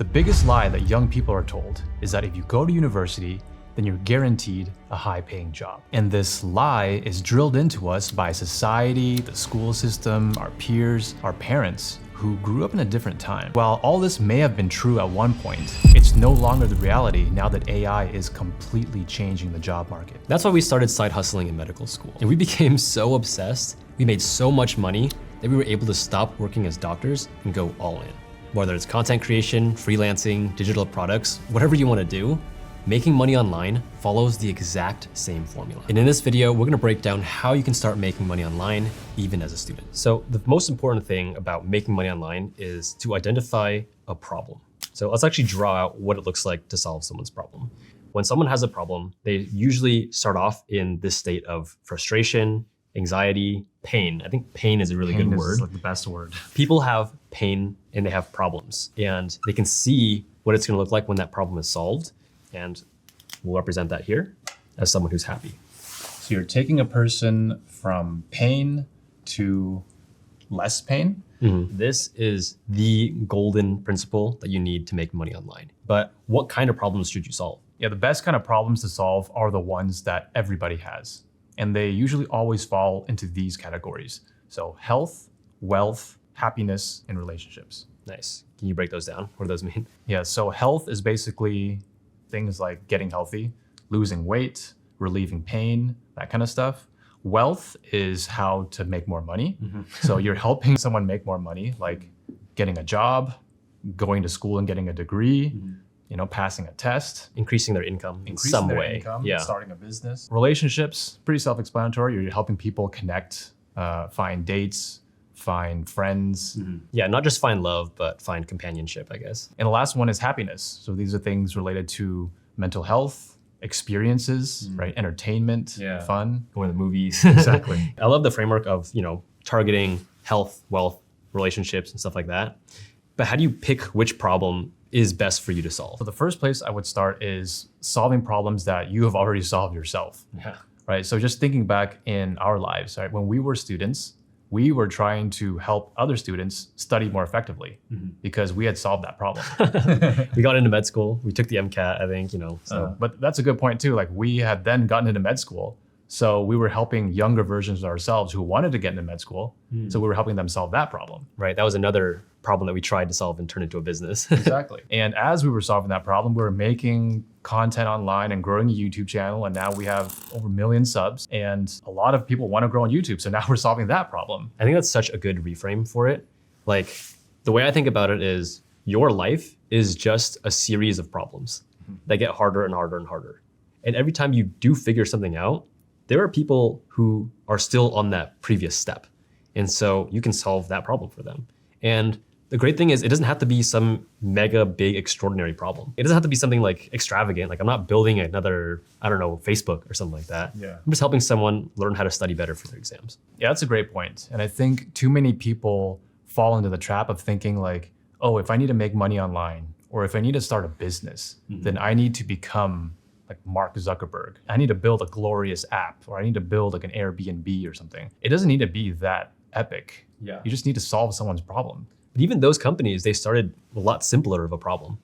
The biggest lie that young people are told is that if you go to university, then you're guaranteed a high-paying job. And this lie is drilled into us by society, the school system, our peers, our parents, who grew up in a different time. While all this may have been true at one point, it's no longer the reality now that AI is completely changing the job market. That's why we started side hustling in medical school. And we became so obsessed, we made so much money that we were able to stop working as doctors and go all in. Whether it's content creation, freelancing, digital products, whatever you want to do, making money online follows the exact same formula. And in this video, we're gonna break down how you can start making money online, even as a student. So the most important thing about making money online is to identify a problem. So let's actually draw out what it looks like to solve someone's problem. When someone has a problem, they usually start off in this state of frustration, anxiety, pain. I think pain is a really good word. Is like the best word. People have pain and they have problems, and they can see what it's gonna look like when that problem is solved. And we'll represent that here as someone who's happy. So you're taking a person from pain to less pain. Mm-hmm. This is the golden principle that you need to make money online. But what kind of problems should you solve? Yeah, the best kind of problems to solve are the ones that everybody has. And they usually always fall into these categories. So health, wealth, happiness, and relationships. Nice. Can you break those down? What do those mean? Yeah, so health is basically things like getting healthy, losing weight, relieving pain, that kind of stuff. Wealth is how to make more money. Mm-hmm. So you're helping someone make more money, like getting a job, going to school and getting a degree, passing a test. Increasing their income in some way. Income, starting a business. Relationships, pretty self-explanatory. You're helping people connect, find dates, find friends. Mm-hmm. Yeah, not just find love, but find companionship, I guess. And the last one is happiness. So these are things related to mental health, experiences, right? Entertainment, fun. Going to the movies. Exactly. I love the framework of, targeting health, wealth, relationships, and stuff like that. But how do you pick which problem is best for you to solve? So the first place I would start is solving problems that you have already solved yourself. Yeah. Right. So just thinking back in our lives, right? When we were students, we were trying to help other students study more effectively because we had solved that problem. We got into med school. We took the MCAT, I think, But that's a good point too. Like we had then gotten into med school. So we were helping younger versions of ourselves who wanted to get into med school. So we were helping them solve that problem. Right. That was another problem that we tried to solve and turn into a business. Exactly. And as we were solving that problem, we were making content online and growing a YouTube channel. And now we have over 1 million subs. And a lot of people want to grow on YouTube. So now we're solving that problem. I think that's such a good reframe for it. Like the way I think about it is your life is just a series of problems that get harder and harder and harder. And every time you do figure something out, there are people who are still on that previous step. And so you can solve that problem for them. And the great thing is it doesn't have to be some mega big extraordinary problem. It doesn't have to be something like extravagant. Like I'm not building another, Facebook or something like that. Yeah. I'm just helping someone learn how to study better for their exams. Yeah, that's a great point. And I think too many people fall into the trap of thinking like, oh, if I need to make money online or if I need to start a business, then I need to become like Mark Zuckerberg. I need to build a glorious app or I need to build like an Airbnb or something. It doesn't need to be that epic. Yeah. You just need to solve someone's problem. But even those companies, they started a lot simpler of a problem,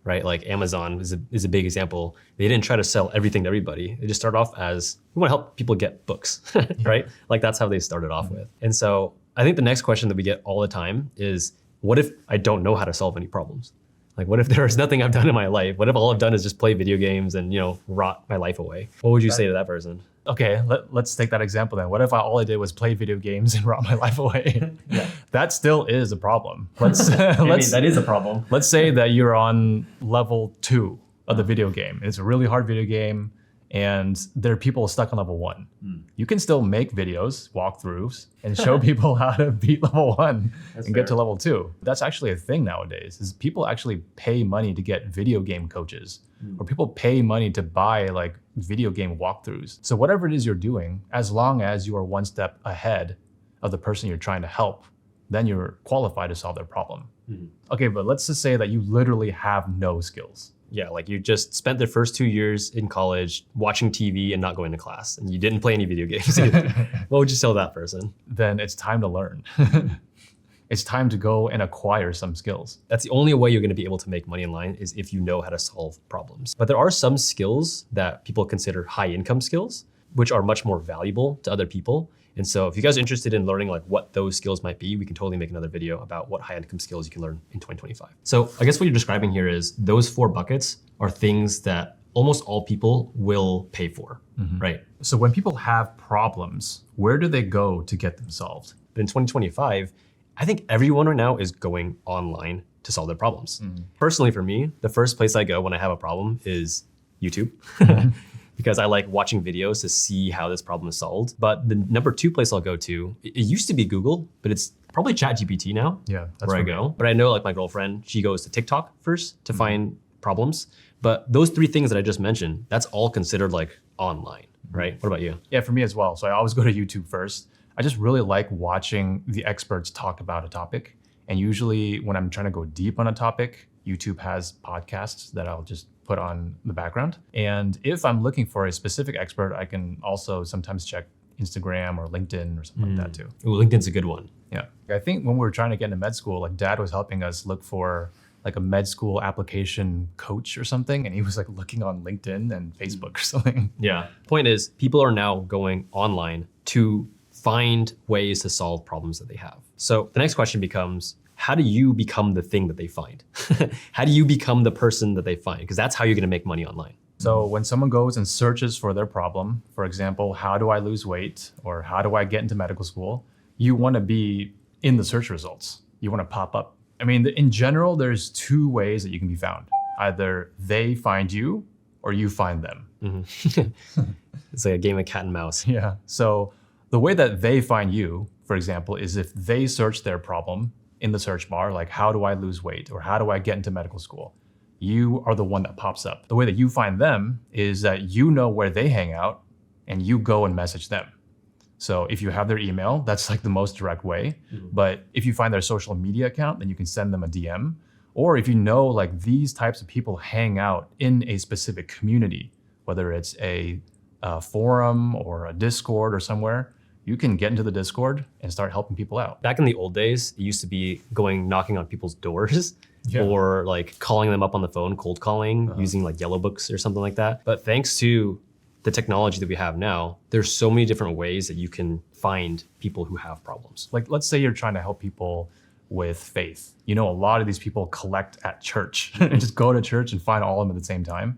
right? Like Amazon is a big example. They didn't try to sell everything to everybody. They just started off as, we want to help people get books, right? Like that's how they started off with. And so I think the next question that we get all the time is, what if I don't know how to solve any problems? Like, what if there's nothing I've done in my life? What if all I've done is just play video games and, rot my life away? What would you say to that person? Okay, let's take that example then. What if all I did was play video games and rot my life away? Yeah. That still is a problem. That is a problem. Let's say that you're on level 2 of the video game. It's a really hard video game and there are people stuck on level 1. You can still make videos, walkthroughs, and show people how to beat level 1 get to level 2. That's actually a thing nowadays, is people actually pay money to get video game coaches, or people pay money to buy like video game walkthroughs. So whatever it is you're doing, as long as you are one step ahead of the person you're trying to help, then you're qualified to solve their problem. Okay, but let's just say that you literally have no skills. Yeah, like you just spent the first 2 years in college watching TV and not going to class, and you didn't play any video games. What would you tell that person? Then it's time to learn. it's time to go and acquire some skills. That's the only way you're going to be able to make money online is if you know how to solve problems. But there are some skills that people consider high income skills, which are much more valuable to other people. And so if you guys are interested in learning like what those skills might be, we can totally make another video about what high income skills you can learn in 2025. So I guess what you're describing here is those 4 buckets are things that almost all people will pay for, right? So when people have problems, where do they go to get them solved? But in 2025, I think everyone right now is going online to solve their problems. Personally, for me, the first place I go when I have a problem is YouTube. Because I like watching videos to see how this problem is solved. But the number 2 place I'll go to, it used to be Google, but it's probably ChatGPT now. Yeah, that's where I go. But I know like my girlfriend, she goes to TikTok first to find problems. But those 3 things that I just mentioned, that's all considered like online, right? What about you? Yeah, for me as well. So I always go to YouTube first. I just really like watching the experts talk about a topic. And usually when I'm trying to go deep on a topic, YouTube has podcasts that I'll just put on the background. And if I'm looking for a specific expert, I can also sometimes check Instagram or LinkedIn or something like that too. Ooh, LinkedIn's a good one. Yeah. I think when we were trying to get into med school, like Dad was helping us look for like a med school application coach or something. And he was like looking on LinkedIn and Facebook or something. Yeah. Point is, people are now going online to find ways to solve problems that they have. So the next question becomes, how do you become the thing that they find? How do you become the person that they find? Because that's how you're gonna make money online. So when someone goes and searches for their problem, for example, how do I lose weight or how do I get into medical school? You wanna be in the search results. You wanna pop up. I mean, in general, there's 2 ways that you can be found. Either they find you or you find them. It's like a game of cat and mouse. Yeah, so the way that they find you, for example, is if they search their problem in the search bar, like how do I lose weight or how do I get into medical school? You are the one that pops up. The way that you find them is that you know where they hang out and you go and message them. So if you have their email, that's like the most direct way. But if you find their social media account, then you can send them a DM. Or if you know like these types of people hang out in a specific community, whether it's a forum or a Discord or somewhere, you can get into the Discord and start helping people out. Back in the old days, it used to be knocking on people's doors or like calling them up on the phone, cold calling, using like yellow books or something like that. But thanks to the technology that we have now, there's so many different ways that you can find people who have problems. Like, let's say you're trying to help people with faith. You know, a lot of these people collect at church and just go to church and find all of them at the same time.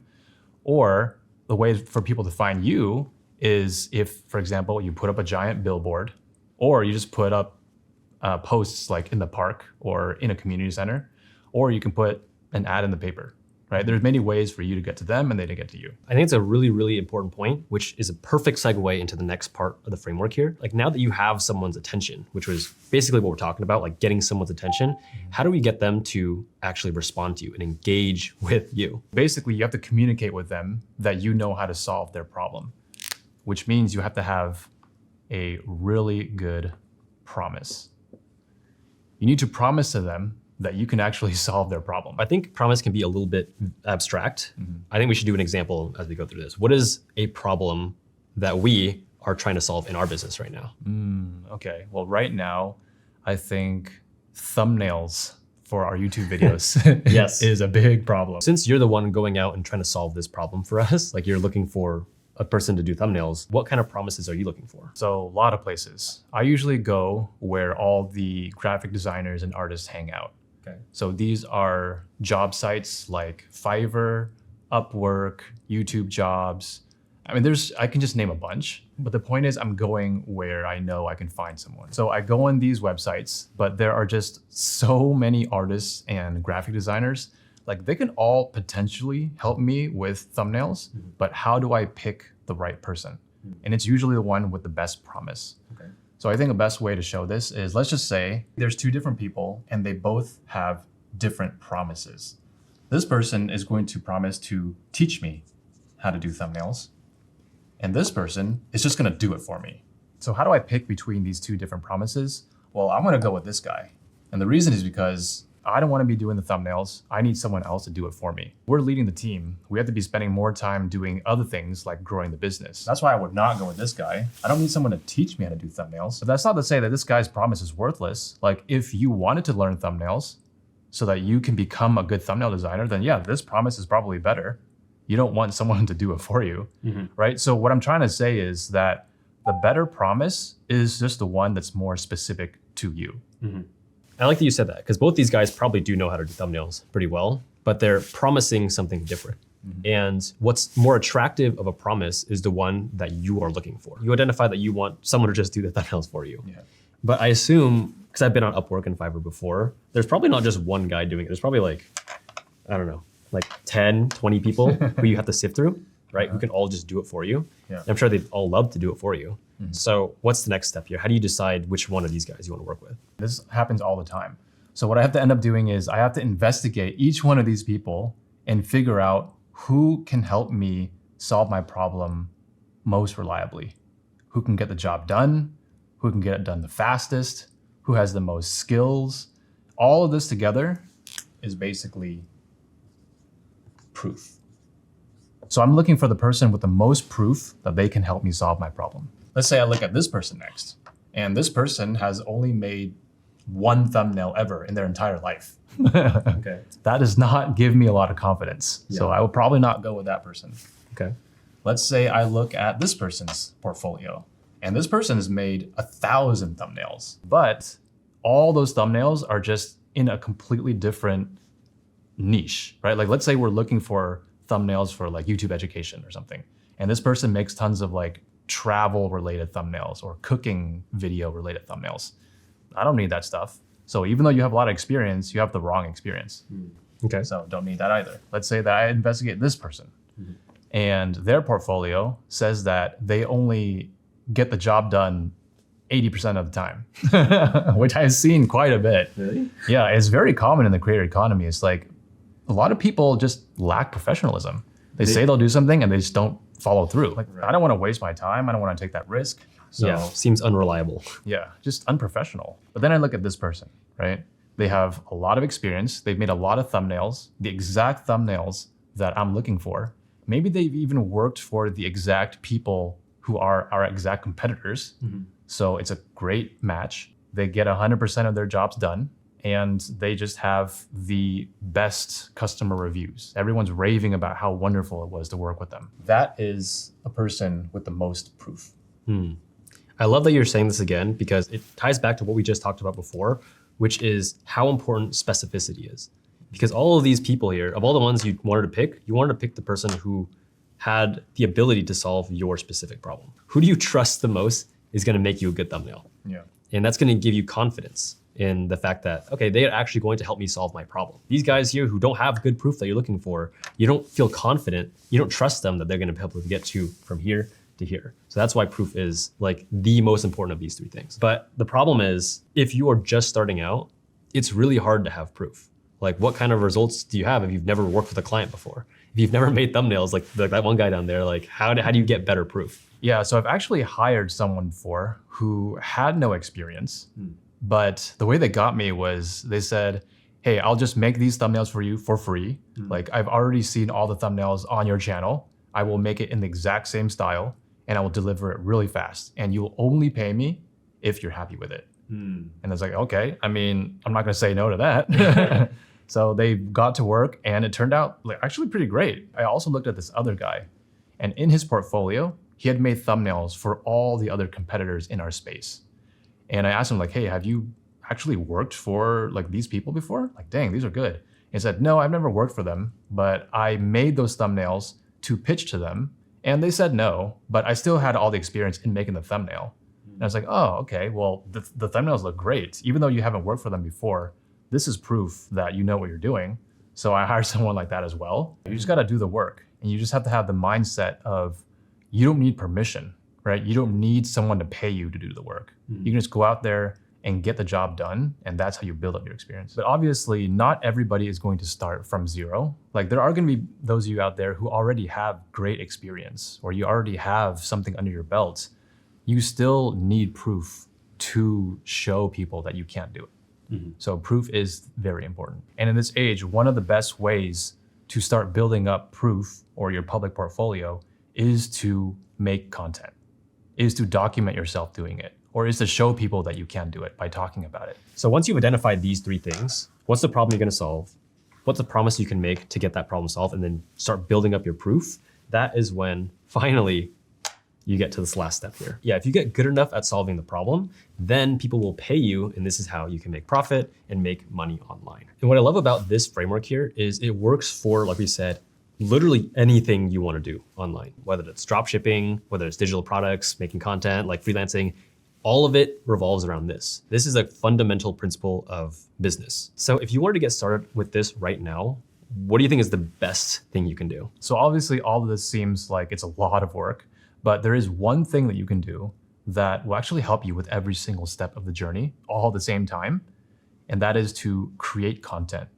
Or the way for people to find you is if, for example, you put up a giant billboard or you just put up posts like in the park or in a community center, or you can put an ad in the paper, right? There's many ways for you to get to them and they to get to you. I think it's a really, really important point, which is a perfect segue into the next part of the framework here. Like now that you have someone's attention, which was basically what we're talking about, like getting someone's attention, how do we get them to actually respond to you and engage with you? Basically, you have to communicate with them that you know how to solve their problem, which means you have to have a really good promise. You need to promise to them that you can actually solve their problem. I think promise can be a little bit abstract. I think we should do an example as we go through this. What is a problem that we are trying to solve in our business right now? Okay, well, right now, I think thumbnails for our YouTube videos Yes. is a big problem. Since you're the one going out and trying to solve this problem for us, like you're looking for a person to do thumbnails, what kind of promises are you looking for? So a lot of places. I usually go where all the graphic designers and artists hang out. Okay. So these are job sites like Fiverr, Upwork, YouTube Jobs. I mean, I can just name a bunch, but the point is I'm going where I know I can find someone. So I go on these websites, but there are just so many artists and graphic designers. Like they can all potentially help me with thumbnails, but how do I pick the right person? And it's usually the one with the best promise. Okay. So I think the best way to show this is, let's just say there's 2 different people and they both have different promises. This person is going to promise to teach me how to do thumbnails. And this person is just gonna do it for me. So how do I pick between these 2 different promises? Well, I'm gonna go with this guy. And the reason is because I don't want to be doing the thumbnails. I need someone else to do it for me. We're leading the team. We have to be spending more time doing other things like growing the business. That's why I would not go with this guy. I don't need someone to teach me how to do thumbnails. But that's not to say that this guy's promise is worthless. Like if you wanted to learn thumbnails so that you can become a good thumbnail designer, then yeah, this promise is probably better. You don't want someone to do it for you, right? So what I'm trying to say is that the better promise is just the one that's more specific to you. I like that you said that because both these guys probably do know how to do thumbnails pretty well, but they're promising something different. And what's more attractive of a promise is the one that you are looking for. You identify that you want someone to just do the thumbnails for you. But I assume, because I've been on Upwork and Fiverr before, there's probably not just one guy doing it. There's probably like, I don't know, like 10, 20 people who you have to sift through, right? Who can all just do it for you. I'm sure they'd all love to do it for you. So what's the next step here? How do you decide which one of these guys you want to work with? This happens all the time. So what I have to end up doing is I have to investigate each one of these people and figure out who can help me solve my problem most reliably, who can get the job done, who can get it done the fastest, who has the most skills. All of this together is basically proof. So I'm looking for the person with the most proof that they can help me solve my problem. Let's say I look at this person next, and this person has only made one thumbnail ever in their entire life. Okay. That does not give me a lot of confidence. So I will probably not go with that person. Okay. Let's say I look at this person's portfolio, and this person has made 1,000 thumbnails, but all those thumbnails are just in a completely different niche, right? Like let's say we're looking for thumbnails for like YouTube education or something, and this person makes tons of like travel related thumbnails or cooking video related thumbnails. I don't need that stuff. So even though you have a lot of experience, you have the wrong experience. Okay. So don't need that either. Let's say that I investigate this person and their portfolio says that they only get the job done 80% of the time, which I've seen quite a bit. Really? Yeah, it's very common in the creator economy. It's like a lot of people just lack professionalism. They say they'll do something and they just don't follow through. Like, I don't want to waste my time. I don't want to take that risk. So Seems unreliable. yeah, just unprofessional. But then I look at this person, right? They have a lot of experience. They've made a lot of thumbnails, the exact thumbnails that I'm looking for. Maybe they've even worked for the exact people who are our exact competitors. So it's a great match. They get 100% of their jobs done, and they just have the best customer reviews. Everyone's raving about how wonderful it was to work with them. That is a person with the most proof. I love that you're saying this again because it ties back to what we just talked about before, which is how important specificity is. Because all of these people here, of all the ones you wanted to pick the person who had the ability to solve your specific problem. Who do you trust the most is going to make you a good thumbnail? Yeah. And that's going to give you confidence in the fact that, okay, they are actually going to help me solve my problem. These guys here who don't have good proof that you're looking for, you don't feel confident, you don't trust them that they're going to help you get you from here to here. So that's why proof is like the most important of these three things. But the problem is if you are just starting out, it's really hard to have proof. Like what kind of results do you have if you've never worked with a client before? If you've never made thumbnails, like that one guy down there, like how do you get better proof? Yeah, so I've actually hired someone before who had no experience, but the way they got me was they said, hey, I'll just make these thumbnails for you for free. Like I've already seen all the thumbnails on your channel. I will make it in the exact same style and I will deliver it really fast. And you'll only pay me if you're happy with it. And I was like, okay, I mean, I'm not gonna say no to that. So they got to work and it turned out like actually pretty great. I also looked at this other guy and in his portfolio, he had made thumbnails for all the other competitors in our space. And I asked him like, hey, have you actually worked for like these people before? Like, dang, these are good. He said, no, I've never worked for them, but I made those thumbnails to pitch to them. And they said no, but I still had all the experience in making the thumbnail. And I was like, oh, okay, well, the thumbnails look great. Even though you haven't worked for them before, this is proof that you know what you're doing. So I hired someone like that as well. You just gotta do the work. And you just have to have the mindset of, you don't need permission, right? You don't need someone to pay you to do the work. You can just go out there and get the job done, and that's how you build up your experience. But obviously, not everybody is going to start from zero. Like there are gonna be those of you out there who already have great experience, or you already have something under your belt. You still need proof to show people that you can't do it. So proof is very important. And in this age, one of the best ways to start building up proof or your public portfolio is to make content, is to document yourself doing it, or is to show people that you can do it by talking about it. So once you've identified these 3 things, what's the problem you're gonna solve? What's the promise you can make to get that problem solved, and then start building up your proof? That is when finally you get to this last step here. Yeah, if you get good enough at solving the problem, then people will pay you, and this is how you can make profit and make money online. And what I love about this framework here is it works for, like we said, literally anything you want to do online, whether it's drop shipping, whether it's digital products, making content, like freelancing, all of it revolves around this. This is a fundamental principle of business. So if you wanted to get started with this right now, what do you think is the best thing you can do? So obviously all of this seems like it's a lot of work, but there is one thing that you can do that will actually help you with every single step of the journey all at the same time. And that is to create content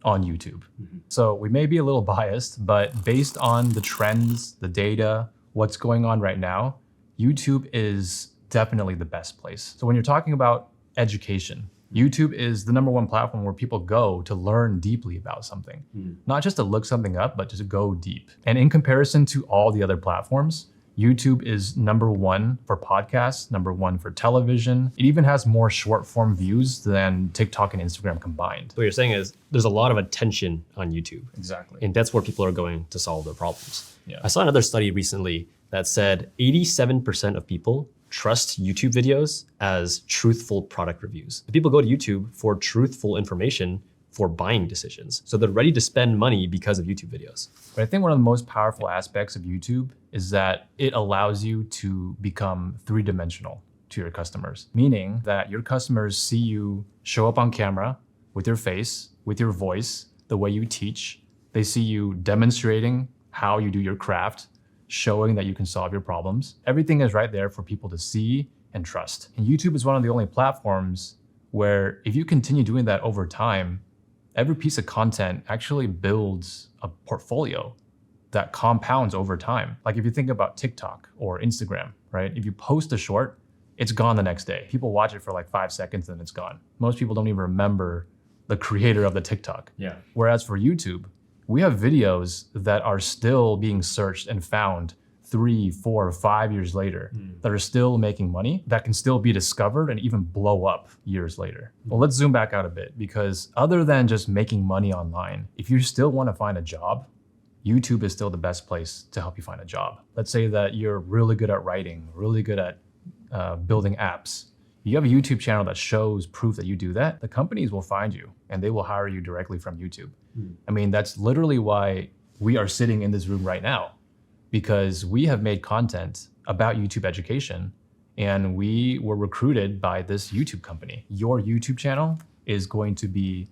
on YouTube. So we may be a little biased, but based on the trends, the data, what's going on right now, YouTube is definitely the best place. So when you're talking about education, YouTube is the #1 platform where people go to learn deeply about something, not just to look something up, but just to go deep. And in comparison to all the other platforms, YouTube is #1 for podcasts, #1 for television. It even has more short form views than TikTok and Instagram combined. What you're saying is there's a lot of attention on YouTube. Exactly. And that's where people are going to solve their problems. Yeah. I saw another study recently that said 87% of people trust YouTube videos as truthful product reviews. People go to YouTube for truthful information for buying decisions. So they're ready to spend money because of YouTube videos. But I think one of the most powerful aspects of YouTube is that it allows you to become 3-dimensional to your customers, meaning that your customers see you show up on camera with your face, with your voice, the way you teach. They see you demonstrating how you do your craft, showing that you can solve your problems. Everything is right there for people to see and trust. And YouTube is one of the only platforms where if you continue doing that over time, every piece of content actually builds a portfolio that compounds over time. Like if you think about TikTok or Instagram, right? If you post a short, it's gone the next day. People watch it for like 5 seconds and it's gone. Most people don't even remember the creator of the TikTok. Yeah. Whereas for YouTube, we have videos that are still being searched and found 3, 4, 5 years later that are still making money, that can still be discovered and even blow up years later. Well, let's zoom back out a bit, because other than just making money online, if you still want to find a job, YouTube is still the best place to help you find a job. Let's say that you're really good at writing, really good at building apps. You have a YouTube channel that shows proof that you do that, the companies will find you and they will hire you directly from YouTube. I mean, that's literally why we are sitting in this room right now, because we have made content about YouTube education and we were recruited by this YouTube company. Your YouTube channel is going to be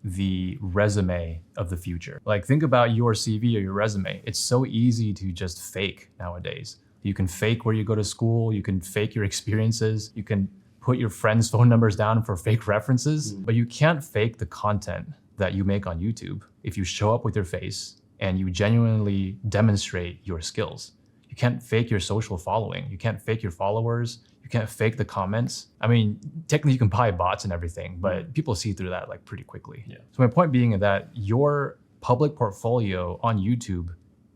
the resume of the future. Like think about your CV or your resume. It's so easy to just fake nowadays. You can fake where you go to school, you can fake your experiences, you can put your friends' phone numbers down for fake references, but you can't fake the content that you make on YouTube if you show up with your face and you genuinely demonstrate your skills. You can't fake your social following. You can't fake your followers. You can't fake the comments. I mean, technically you can buy bots and everything, but people see through that like pretty quickly. Yeah. So my point being that your public portfolio on YouTube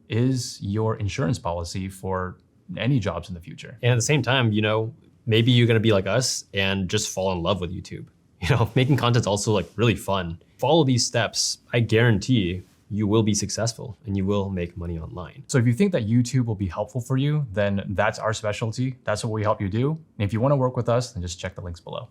is your insurance policy for any jobs in the future. And at the same time, you know, maybe you're gonna be like us and just fall in love with YouTube. You know, making content's also like really fun. Follow these steps, I guarantee you will be successful and you will make money online. So if you think that YouTube will be helpful for you, then that's our specialty. That's what we help you do. And if you want to work with us, then just check the links below.